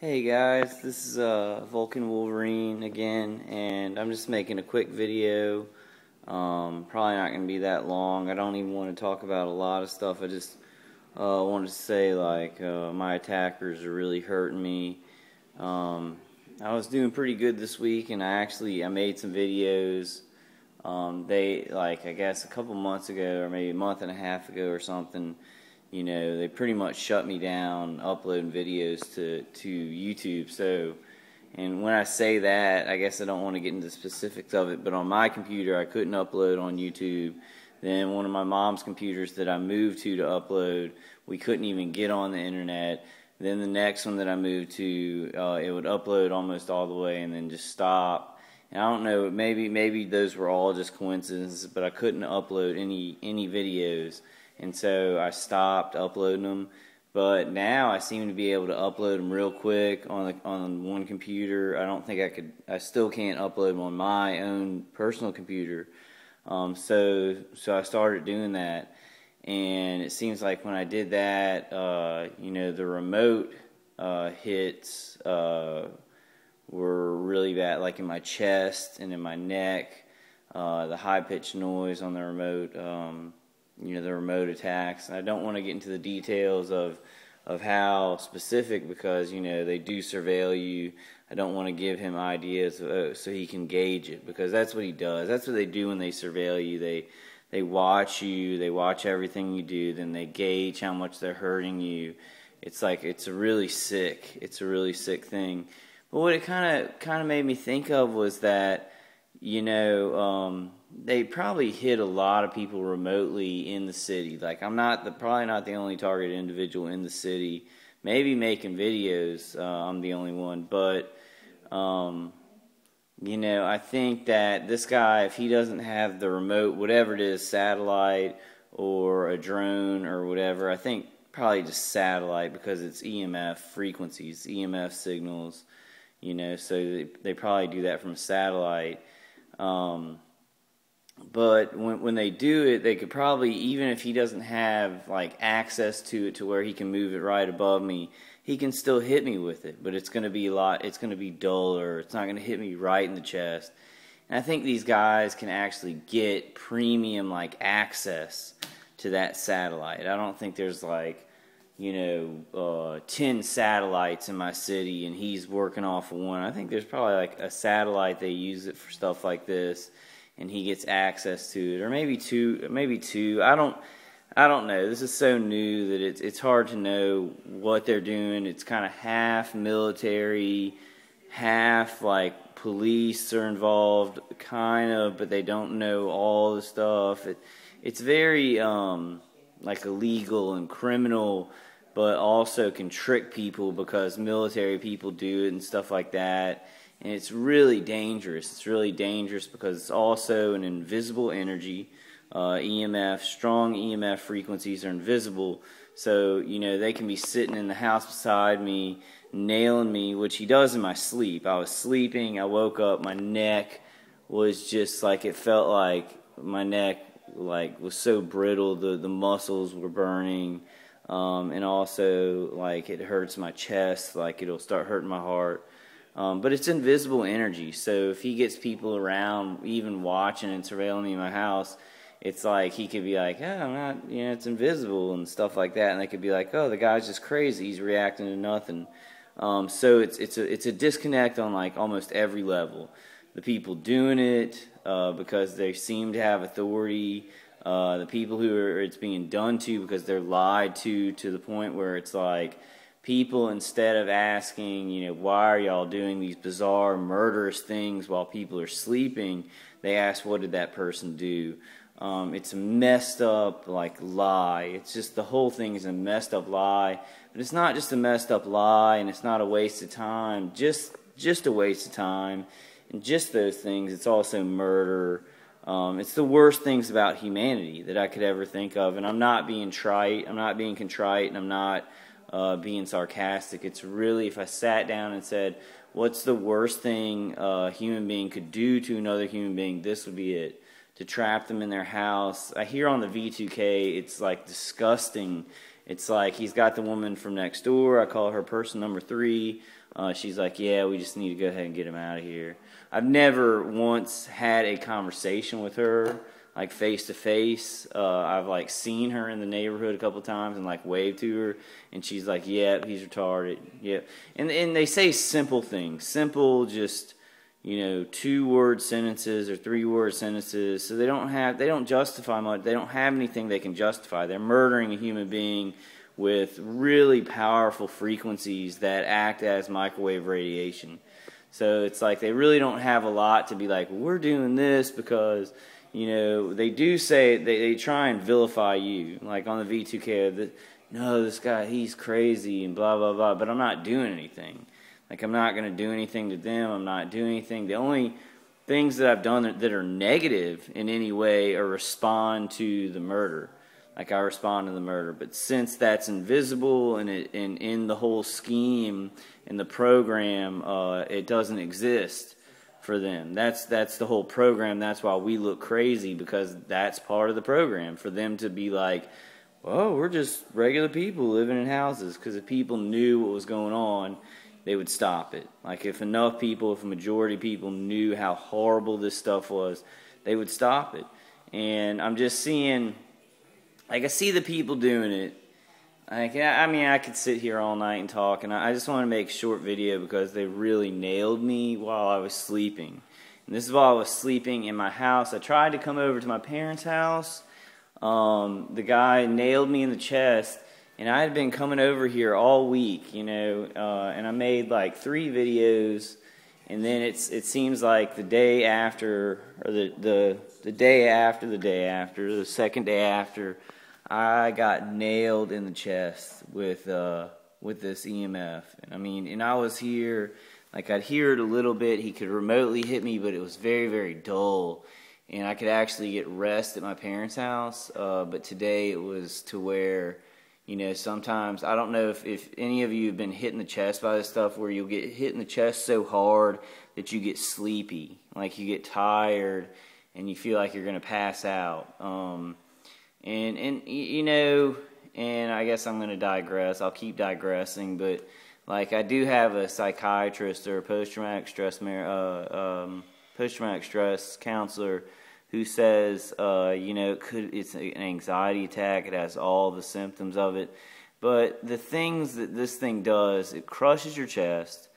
Hey guys, this is Vulcan Wolverine again, and I'm just making a quick video. Probably not going to be that long. I don't even want to talk about a lot of stuff. I just wanted to say, like, my attackers are really hurting me. I was doing pretty good this week, and I made some videos. I guess a couple months ago, or maybe a month and a half ago or something, they pretty much shut me down uploading videos to YouTube. So, and when I say that, I guess I don't want to get into the specifics of it, but on my computer I couldn't upload on YouTube. Then one of my mom's computers that I moved to upload, we couldn't even get on the internet. Then the next one that I moved to, it would upload almost all the way and then just stop. And I don't know, maybe those were all just coincidences, but I couldn't upload any videos. And so I stopped uploading them, but now I seem to be able to upload them real quick on one computer. I still can't upload them on my own personal computer. So I started doing that, and it seems like when I did that, the remote hits were really bad, like in my chest and in my neck. The high-pitched noise on the remote. The remote attacks. And I don't want to get into the details of how specific, because they do surveil you. I don't want to give him ideas so he can gauge it, because that's what he does. That's what they do when they surveil you. They watch you. They watch everything you do. Then they gauge how much they're hurting you. It's a really sick thing. But what it kind of made me think of was that they probably hit a lot of people remotely in the city. Like, probably not the only targeted individual in the city. Maybe making videos, I'm the only one. But, I think that this guy, if he doesn't have the remote, whatever it is, satellite or a drone or whatever, I think probably just satellite, because it's EMF frequencies, EMF signals, so they probably do that from a satellite. But when they do it, they could probably, even if he doesn't have like access to it to where he can move it right above me, he can still hit me with it. But it's going to be it's going to be duller. It's not going to hit me right in the chest. And I think these guys can actually get premium access to that satellite. I don't think there's 10 satellites in my city and he's working off of one. I think there's probably a satellite, they use it for stuff like this, and he gets access to it, or maybe two. I don't know. This is so new that it's hard to know what they're doing. It's kind of half military, half police are involved, kind of, but they don't know all the stuff. It's very illegal and criminal, but also can trick people because military people do it and stuff like that. And it's really dangerous. It's really dangerous because it's also an invisible energy. EMF, strong EMF frequencies are invisible. So, they can be sitting in the house beside me, nailing me, which he does in my sleep. I was sleeping, I woke up, my neck was just it felt like my neck was so brittle, the muscles were burning, and also it hurts my chest, it'll start hurting my heart. But it's invisible energy, so if he gets people around even watching and surveilling me in my house, it's he could be like, oh, I'm not, it's invisible and stuff like that, and they could be like, oh, the guy's just crazy, he's reacting to nothing. So it's a disconnect on almost every level. The people doing it, because they seem to have authority, the people it's being done to because they're lied to the point where it's people, instead of asking, why are y'all doing these bizarre, murderous things while people are sleeping, they ask, what did that person do? It's a messed up, lie. It's just, the whole thing is a messed up lie. But it's not just a messed up lie, and it's not a waste of time, just a waste of time. And just those things, it's also murder. It's the worst things about humanity that I could ever think of. And I'm not being trite, I'm not being contrite, and I'm not being sarcastic. It's really, if I sat down and said, what's the worst thing a human being could do to another human being, this would be it. To trap them in their house. I hear on the V2K, it's disgusting it's like he's got the woman from next door. I call her person number 3. She's like, yeah, we just need to go ahead and get him out of here. I've never once had a conversation with her, like face to face. I've like seen her in the neighborhood a couple times and like waved to her, and she's like, yeah, he's retarded. Yeah. And they say simple things, simple, just, 2-word sentences or 3-word sentences. So they don't justify much. They don't have anything they can justify. They're murdering a human being with really powerful frequencies that act as microwave radiation. So it's like they really don't have a lot to be like, well, we're doing this because, they do say, they try and vilify you. Like on the V2K, no, this guy, he's crazy and blah, blah, blah, but I'm not doing anything. Like, I'm not going to do anything to them. I'm not doing anything. The only things that I've done that are negative in any way are respond to the murder. Like, I respond to the murder. But since that's invisible and in the whole scheme and the program, it doesn't exist for them. That's the whole program. That's why we look crazy, because that's part of the program. For them to be like, well, we're just regular people living in houses. Because if people knew what was going on, they would stop it. Like, if enough people, if a majority of people knew how horrible this stuff was, they would stop it. And I'm just seeing, like, I see the people doing it. Like, I mean, I could sit here all night and talk, and I just want to make a short video because they really nailed me while I was sleeping. And this is while I was sleeping in my house. I tried to come over to my parents' house. The guy nailed me in the chest. And I had been coming over here all week, and I made like 3 videos, and then it seems like the day after, or the day after, the second day after, I got nailed in the chest with this EMF. And I mean, and I was here, like I'd hear it a little bit. He could remotely hit me, but it was very, very dull. And I could actually get rest at my parents' house, but today it was to where, sometimes, I don't know if any of you have been hit in the chest by this stuff, where you'll get hit in the chest so hard that you get sleepy, like you get tired and you feel like you're going to pass out. And I guess I'm going to digress. I'll keep digressing, but like I do have a psychiatrist or a post-traumatic stress counselor who says, it's an anxiety attack. It has all the symptoms of it. But the things that this thing does, it crushes your chest.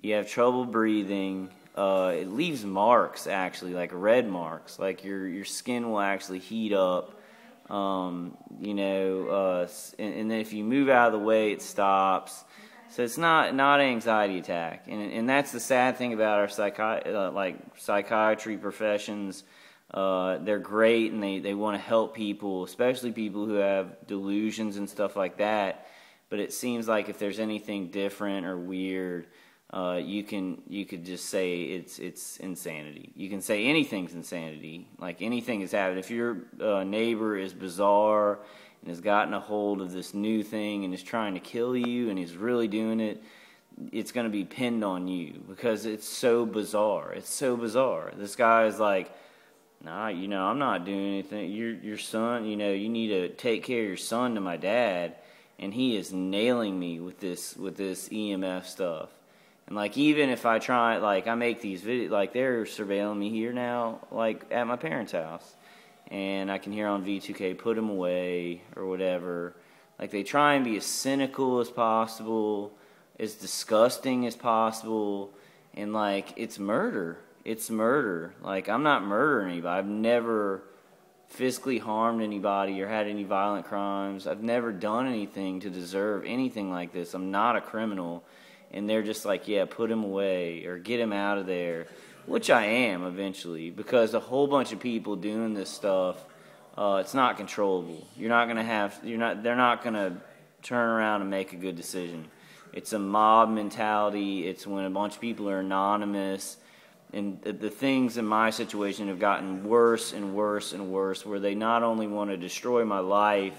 You have trouble breathing. It leaves marks, actually, like red marks. Like your skin will actually heat up. And then if you move out of the way, it stops. So it's not an anxiety attack. And that's the sad thing about our psychiatry professions. They're great, and they want to help people, especially people who have delusions and stuff like that. But it seems like if there's anything different or weird, you could just say it's insanity. You can say anything's insanity, like anything is happening. If your neighbor is bizarre and has gotten a hold of this new thing and is trying to kill you and he's really doing it, it's going to be pinned on you because it's so bizarre. It's so bizarre. This guy is like, nah, I'm not doing anything. Your son, you need to take care of your son to my dad, and he is nailing me with this EMF stuff. And like, even if I try, like I make these videos, like they're surveilling me here now, like at my parents' house, and I can hear on V2K, put him away or whatever. Like they try and be as cynical as possible, as disgusting as possible, and like it's murder. It's murder. Like, I'm not murdering anybody. I've never physically harmed anybody or had any violent crimes. I've never done anything to deserve anything like this. I'm not a criminal. And they're just like, yeah, put him away or get him out of there, which I am eventually, because a whole bunch of people doing this stuff, it's not controllable. They're not going to turn around and make a good decision. It's a mob mentality. It's when a bunch of people are anonymous. And the things in my situation have gotten worse and worse and worse, where they not only want to destroy my life,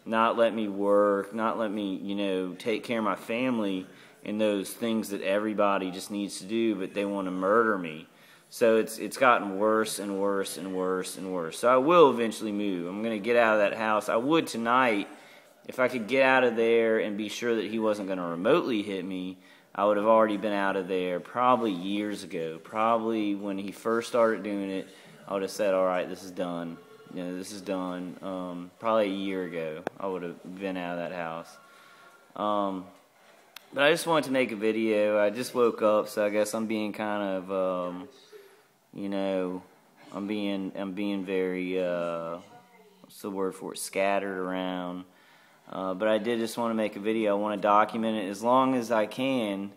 not let me work, not let me, take care of my family and those things that everybody just needs to do, but they want to murder me. So it's gotten worse and worse and worse and worse. So I will eventually move. I'm going to get out of that house. I would tonight if I could get out of there and be sure that he wasn't going to remotely hit me, I would have already been out of there probably years ago. Probably when he first started doing it, I would have said, all right, this is done. This is done. Probably a year ago, I would have been out of that house. But I just wanted to make a video. I just woke up, so I guess I'm being kind of, I'm being very, what's the word for it, scattered around. But I did just want to make a video. I want to document it as long as I can,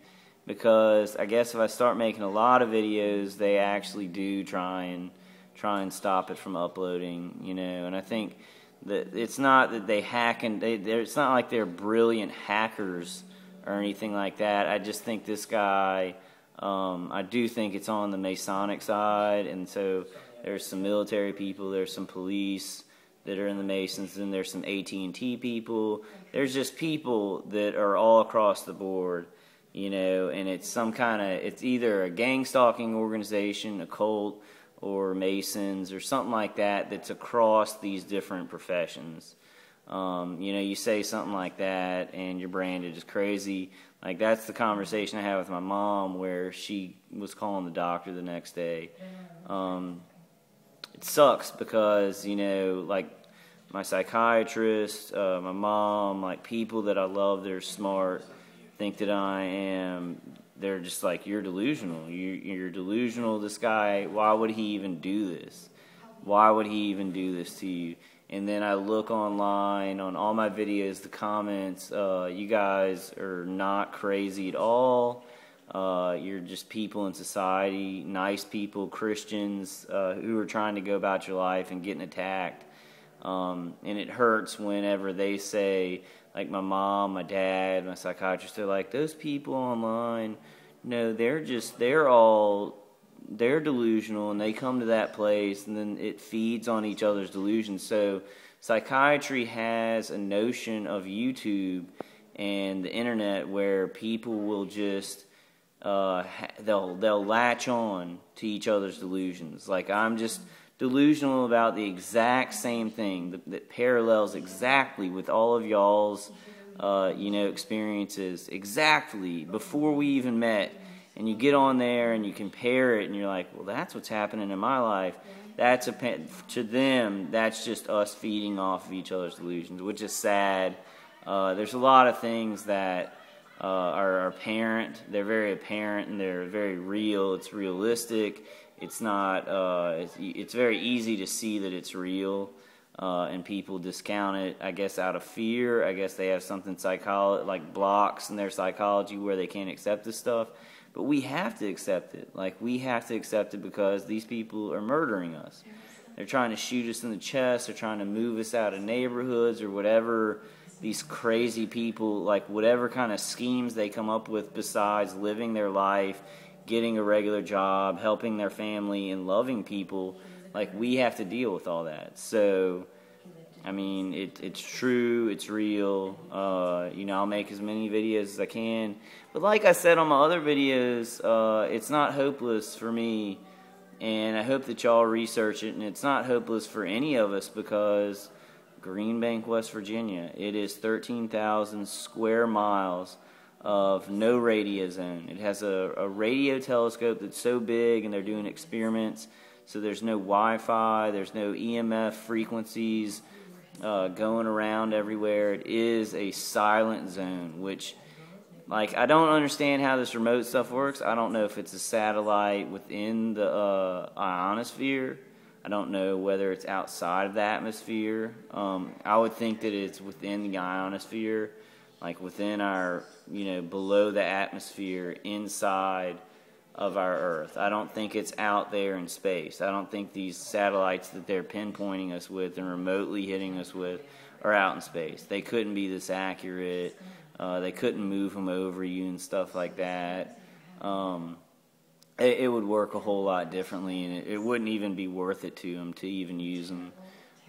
because I guess if I start making a lot of videos, they actually do try and stop it from uploading, And I think that it's not that they hack and it's not like they're brilliant hackers or anything like that. I just think this guy, I do think it's on the Masonic side, and so there's some military people, there's some police that are in the Masons, and there's some AT&T people. There's just people that are all across the board, and it's it's either a gang stalking organization, a cult, or Masons, or something like that that's across these different professions. You say something like that and you're branded as crazy. Like, that's the conversation I had with my mom, where she was calling the doctor the next day. It sucks because, like my psychiatrist, my mom, like people that I love that are smart, think that they're just like, you're delusional. You're delusional. This guy, why would he even do this? Why would he even do this to you? And then I look online on all my videos, the comments, you guys are not crazy at all. You're just people in society, nice people, Christians, who are trying to go about your life and getting attacked. And it hurts whenever they say, like my mom, my dad, my psychiatrist, they're like, those people online, they're delusional, and they come to that place, and then it feeds on each other's delusions. So psychiatry has a notion of YouTube and the internet where people will just they'll latch on to each other's delusions. Like, I'm just delusional about the exact same thing that parallels exactly with all of y'all's experiences exactly before we even met. And you get on there and you compare it, and you're like, well, that's what's happening in my life. To them, that's just us feeding off of each other's delusions, which is sad. There's a lot of things that are apparent. They're very apparent, and they're very real. It's realistic. It's not. It's very easy to see that it's real, and people discount it, I guess, out of fear. I guess they have something like blocks in their psychology where they can't accept this stuff. But we have to accept it. Like, we have to accept it because these people are murdering us. They're trying to shoot us in the chest. They're trying to move us out of neighborhoods or whatever. These crazy people, like, whatever kind of schemes they come up with besides living their life, getting a regular job, helping their family, and loving people, like, we have to deal with all that. So, I mean, it's true, it's real. I'll make as many videos as I can. But like I said on my other videos, it's not hopeless for me, and I hope that y'all research it. And it's not hopeless for any of us, because Green Bank, West Virginia, it is 13,000 square miles of no radio zone. It has a radio telescope that's so big, and they're doing experiments, so there's no Wi-Fi, there's no EMF frequencies going around everywhere. It is a silent zone, which, like, I don't understand how this remote stuff works. I don't know if it's a satellite within the ionosphere. I don't know whether it's outside of the atmosphere. I would think that it's within the ionosphere, like within our, below the atmosphere, inside of our Earth. I don't think it's out there in space. I don't think these satellites that they're pinpointing us with and remotely hitting us with are out in space. They couldn't be this accurate. They couldn't move them over you and stuff like that. It would work a whole lot differently, and it wouldn't even be worth it to them to even use them.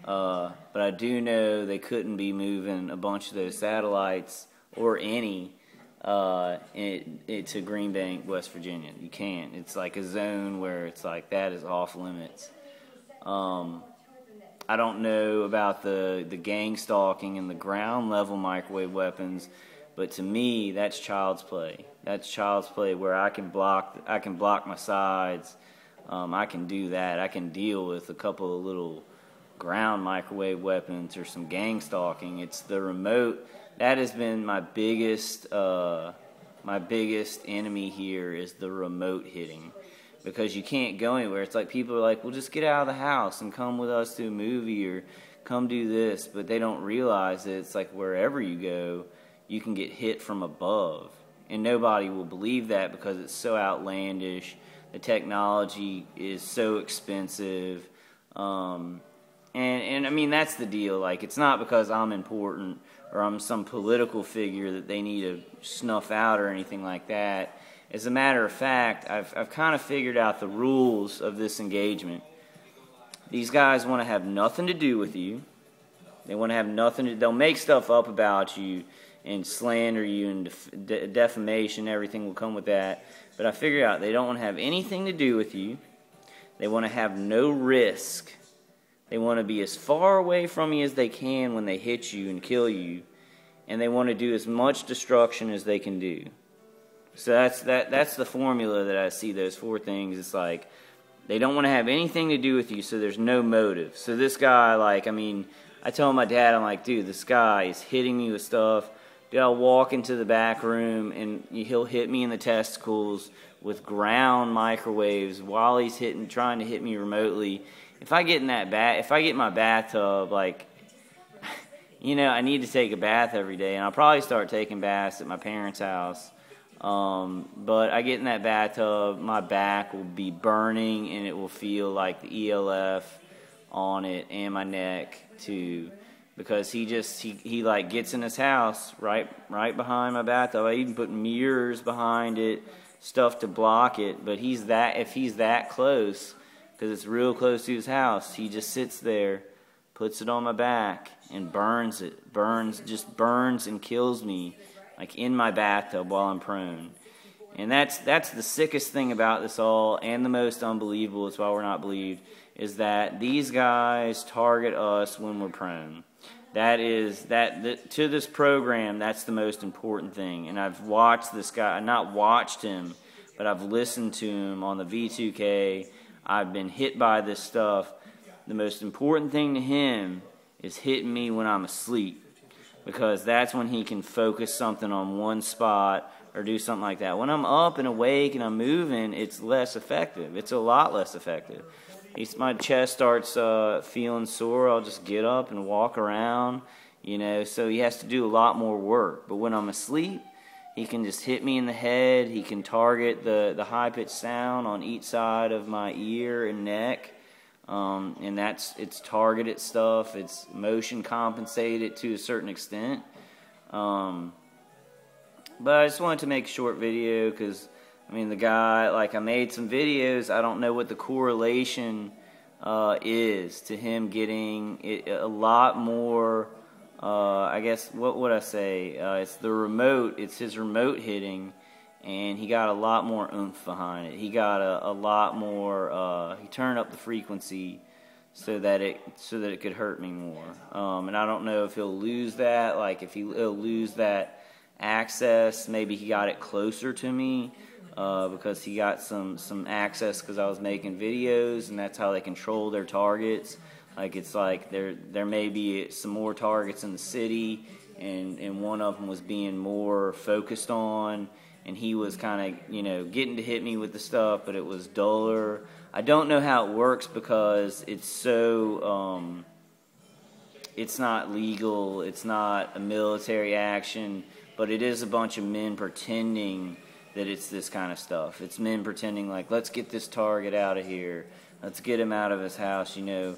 But I do know they couldn't be moving a bunch of those satellites, or any, to Green Bank, West Virginia. You can't. It's like a zone where it's like, that is off limits. I don't know about the gang stalking and the ground level microwave weapons, but to me, that's child's play. That's child's play where I can block my sides. I can do that. I can deal with a couple of little ground microwave weapons or some gang stalking. It's the remote that has been my biggest enemy here, is the remote hitting, because you can't go anywhere. It's like people are like, well, just get out of the house and come with us to a movie or come do this, but they don't realize that it's like wherever you go, you can get hit from above, and nobody will believe that because it's so outlandish. The technology is so expensive. And I mean, that's the deal. Like, it's not because I'm important or I'm some political figure that they need to snuff out or anything like that. As a matter of fact, I've kind of figured out the rules of this engagement. These guys want to have nothing to do with you. They want to have nothing to, they'll make stuff up about you and slander you, and defamation, everything will come with that. But I figured out they don't want to have anything to do with you. They want to have no risk. They want to be as far away from you as they can when they hit you and kill you. And they want to do as much destruction as they can do. So that's the formula that I see, those four things. It's like they don't want to have anything to do with you, so there's no motive. So this guy, like, I mean, I tell my dad, I'm like, dude, this guy is hitting me with stuff. Dude, I'll walk into the back room and he'll hit me in the testicles with ground microwaves while he's trying to hit me remotely. If I get in my bathtub, like, you know, I need to take a bath every day, and I'll probably start taking baths at my parents' house. But I get in that bathtub, my back will be burning, and it will feel like the ELF on it, and my neck too, because he like gets in his house right behind my bathtub. I even put mirrors behind it, stuff to block it. But if he's that close, because it's real close to his house, he just sits there, puts it on my back, and burns and kills me, like in my bathtub while I'm prone. And that's the sickest thing about this all, and the most unbelievable, it's why we're not believed, is that these guys target us when we're prone. To this program, that's the most important thing. And I've watched this guy, not watched him, but I've listened to him on the V2K. I've been hit by this stuff. The most important thing to him is hitting me when I'm asleep, because that's when he can focus something on one spot or do something like that. When I'm up and awake and I'm moving, it's less effective. It's a lot less effective. My chest starts feeling sore, I'll just get up and walk around, you know, so he has to do a lot more work. But when I'm asleep, he can just hit me in the head. He can target the high-pitched sound on each side of my ear and neck. And it's targeted stuff. It's motion compensated to a certain extent. But I just wanted to make a short video because, I mean, the guy, like, I made some videos. I don't know what the correlation is to him getting a lot more, I guess, what would I say? It's his remote hitting, and he got a lot more oomph behind it. He got a lot more, he turned up the frequency so that it could hurt me more. And I don't know if he'll lose that, like if he'll lose that access. Maybe he got it closer to me because he got some access because I was making videos, and that's how they control their targets. Like, it's like there may be some more targets in the city, and one of them was being more focused on, and he was kind of, you know, getting to hit me with the stuff, but it was duller. I don't know how it works because it's so, it's not legal, it's not a military action, but it is a bunch of men pretending that it's this kind of stuff. It's men pretending like, let's get this target out of here, let's get him out of his house, you know,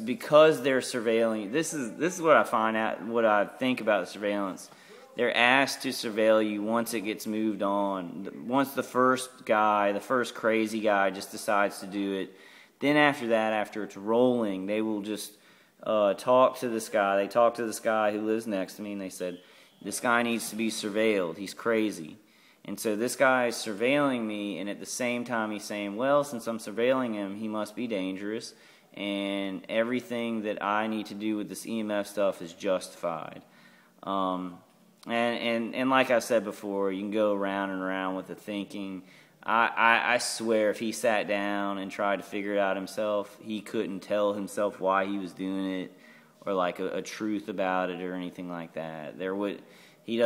because they're surveilling. This is what I find out, what I think about the surveillance. They're asked to surveil you once it gets moved on. Once the first crazy guy just decides to do it, then after that, after it's rolling, they will just talk to this guy. They talk to this guy who lives next to me, and they said, this guy needs to be surveilled. He's crazy. And so this guy is surveilling me, and at the same time he's saying, well, since I'm surveilling him, he must be dangerous, and everything that I need to do with this EMF stuff is justified. And like I said before, you can go around and around with the thinking. I swear if he sat down and tried to figure it out himself, he couldn't tell himself why he was doing it, or like a truth about it or anything like that. He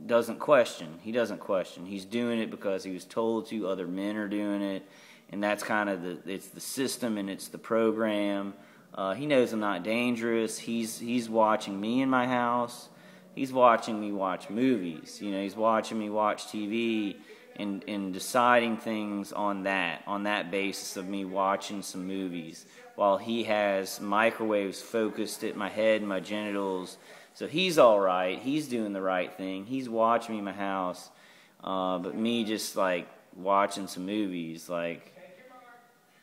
doesn't question. He's doing it because he was told to. Other men are doing it, and that's kind of it's the system and it's the program. He knows I'm not dangerous. He's watching me in my house. He's watching me watch movies. He's watching me watch TV and deciding things on that basis of me watching some movies, while he has microwaves focused at my head and my genitals. So he's all right. He's doing the right thing. He's watching me in my house. But me just like watching some movies, like,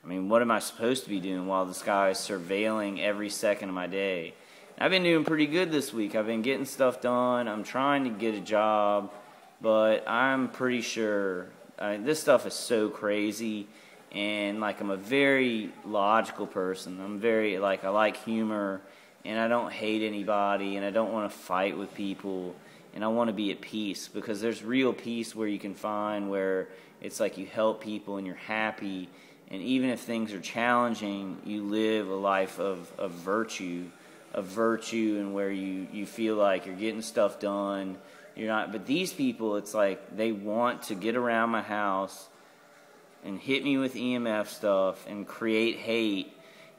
I mean, what am I supposed to be doing while this guy is surveilling every second of my day? I've been doing pretty good this week. I've been getting stuff done. I'm trying to get a job, but I'm pretty sure this stuff is so crazy. And like, I'm a very logical person. I'm very I like humor, and I don't hate anybody, and I don't want to fight with people, and I want to be at peace, because there's real peace where you can find where it's like you help people and you're happy. And even if things are challenging, you live a life of virtue, and where you feel like you're getting stuff done. You're not. But these people, it's like they want to get around my house and hit me with EMF stuff and create hate.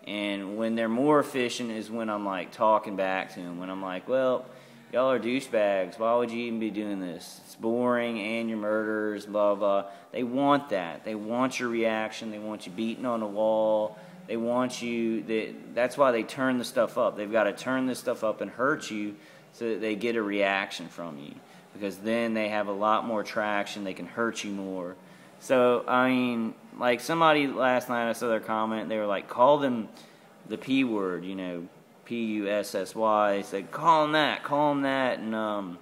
And when they're more efficient is when I'm like talking back to them. When I'm like, well, y'all are douchebags. Why would you even be doing this? It's boring, and you're murderers, blah, blah. They want that. They want your reaction. They want you beating on the wall. They want you. That's why they turn the stuff up. They've got to turn this stuff up and hurt you so that they get a reaction from you. Because then they have a lot more traction. They can hurt you more. So, I mean, like somebody last night, I saw their comment. They were like, call them the P word, P-U-S-S-Y. They said, call them that, and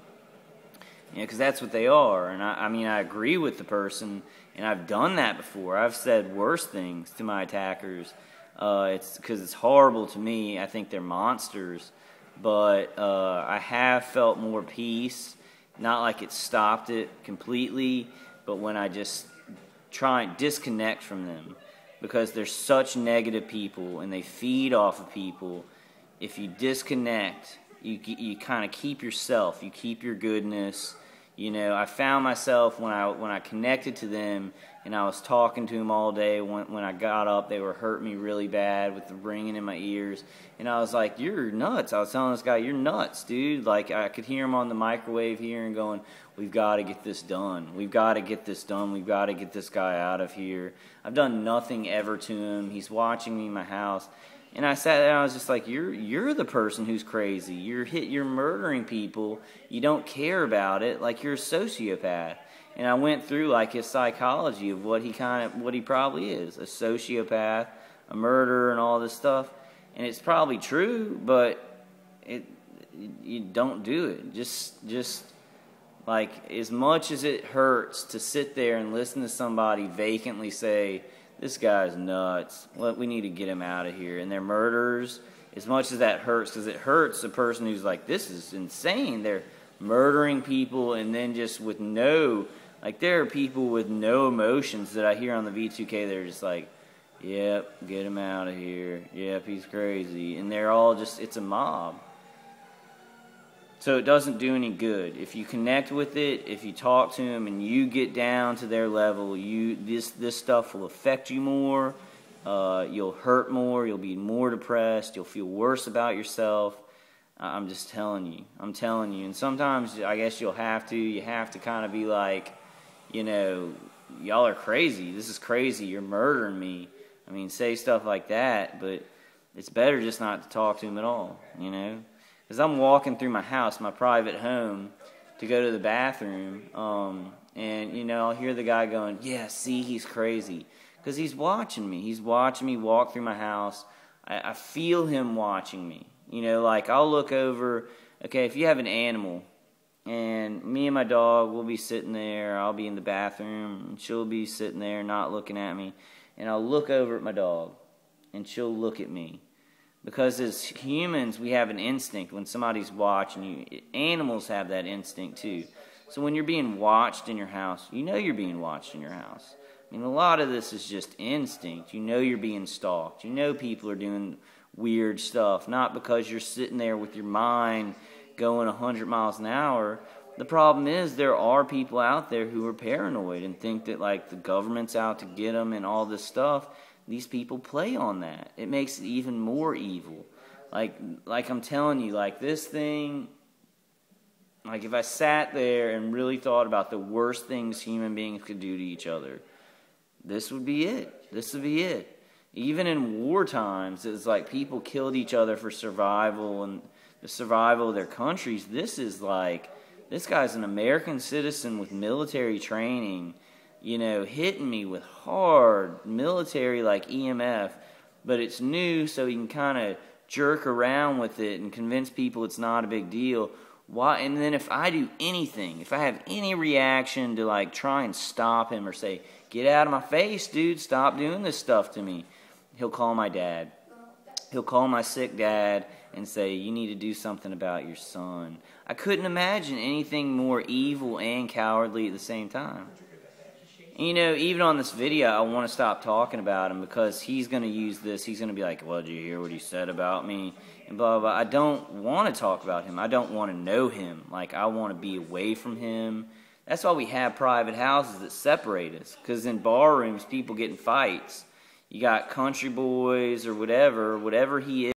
because that's what they are. And I mean, I agree with the person, and I've done that before. I've said worse things to my attackers. It's because it's horrible to me. I think they're monsters, but I have felt more peace. Not like it stopped it completely, but when I just try and disconnect from them, because they're such negative people and they feed off of people. If you disconnect, you kind of keep yourself, you keep your goodness. I found myself when I connected to them and I was talking to them all day. When I got up, they were hurting me really bad with the ringing in my ears, and I was like, "You're nuts!" I was telling this guy, "You're nuts, dude!" Like, I could hear him on the microwave here and going, "We've got to get this done. We've got to get this done. We've got to get this guy out of here." I've done nothing ever to him. He's watching me in my house. And I sat there and I was just like, you're the person who's crazy. You're murdering people. You don't care about it. Like, you're a sociopath. And I went through like his psychology of what he probably is, a sociopath, a murderer, and all this stuff. And it's probably true, but you don't do it. Just like, as much as it hurts to sit there and listen to somebody vacantly say, this guy's nuts, we need to get him out of here, and they're murderers, as much as that hurts, because it hurts the person who's like, this is insane, they're murdering people, and then just with no, like, there are people with no emotions that I hear on the V2K, they're just like, yep, get him out of here, yep, he's crazy, and they're all just, it's a mob. So it doesn't do any good. If you connect with it, if you talk to them and you get down to their level, this stuff will affect you more. You'll hurt more. You'll be more depressed. You'll feel worse about yourself. I'm just telling you. I'm telling you. And sometimes I guess you have to kind of be like, y'all are crazy. This is crazy. You're murdering me. I mean, say stuff like that, but it's better just not to talk to them at all, Because I'm walking through my house, my private home, to go to the bathroom, and, I'll hear the guy going, yeah, see, he's crazy. Because he's watching me. He's watching me walk through my house. I feel him watching me. Like, I'll look over, okay, if you have an animal, and me and my dog will be sitting there, I'll be in the bathroom, and she'll be sitting there not looking at me, and I'll look over at my dog, and she'll look at me. Because as humans, we have an instinct when somebody's watching you. Animals have that instinct too. So when you're being watched in your house, you know you're being watched in your house. I mean, a lot of this is just instinct. You know you're being stalked. You know people are doing weird stuff, not because you're sitting there with your mind going 100 miles an hour. The problem is there are people out there who are paranoid and think that like the government's out to get them and all this stuff. These people play on that. It makes it even more evil. Like I'm telling you, like this thing, like if I sat there and really thought about the worst things human beings could do to each other, this would be it. This would be it. Even in war times, it's like people killed each other for survival and the survival of their countries. This is like, this guy's an American citizen with military training, you know, hitting me with hard military like EMF, but it's new, so he can kind of jerk around with it and convince people it's not a big deal. Why? And then if I do anything, if I have any reaction to like try and stop him or say, get out of my face, dude, stop doing this stuff to me, he'll call my dad. He'll call my sick dad and say, you need to do something about your son. I couldn't imagine anything more evil and cowardly at the same time. And, you know, even on this video, I want to stop talking about him because he's going to use this. He's going to be like, well, did you hear what he said about me? And blah, blah, blah. I don't want to talk about him. I don't want to know him. Like, I want to be away from him. That's why we have private houses that separate us. Because in bar rooms, people get in fights. You got country boys or whatever he is.